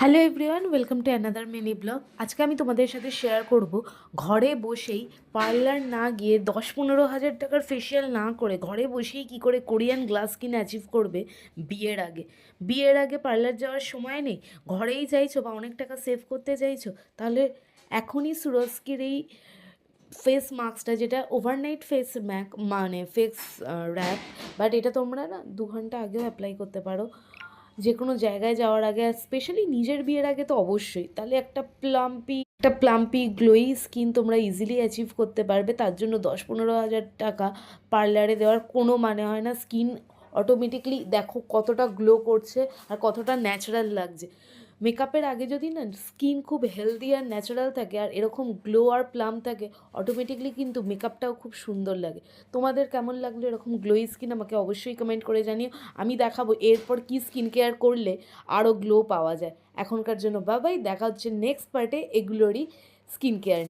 Hello everyone, welcome to another mini blog. আজকে আমি তোমাদের সাথে শেয়ার করব ঘরে বসেই পার্লার না গিয়ে 10-15 হাজার টাকার ফেশিয়াল না করে ঘরে বসেই কি করে কোরিয়ান গ্লাস স্কিন অ্যাচিভ করবে বিয়ের আগে। বিয়ের আগে পার্লার যাওয়ার সময় নেই, ঘরেই চাইছো বা অনেক টাকা সেভ করতে চাইছো, তাহলে এখনই সুরস্কির এই ফেস মাস্কটা, যেটা ওভারনাইট ফেস ম্যাক মানে ফেস র্যাপ, বাট এটা তোমরা না 2 ঘন্টা আগেও অ্যাপ্লাই করতে পারো যে কোনো জায়গায় যাওয়ার আগে। আর স্পেশালি নিজের বিয়ের আগে তো অবশ্যই। তাহলে একটা প্লাম্পি গ্লোয়ি স্কিন তোমরা ইজিলি অ্যাচিভ করতে পারবে। তার জন্য 10-15 হাজার টাকা পার্লারে দেওয়ার কোনো মানে হয় না। স্কিন অটোমেটিকলি দেখো কতটা গ্লো করছে আর কতটা ন্যাচারাল লাগছে। মেকআপের আগে যদি না স্কিন খুব হেলদি আর ন্যাচারাল থাকে আর এরকম গ্লো আর প্লাম থাকে, অটোমেটিকলি কিন্তু মেকআপটাও খুব সুন্দর লাগে। তোমাদের কেমন লাগলো এরকম গ্লোই স্কিন? আমাকে অবশ্যই কমেন্ট করে জানিও। আমি দেখাবো এরপর কি স্কিন কেয়ার করলে আরও গ্লো পাওয়া যায়। এখনকার জন্য বাই বাই, দেখা হচ্ছে নেক্সট পার্টে এগুলোরই স্কিন কেয়ার।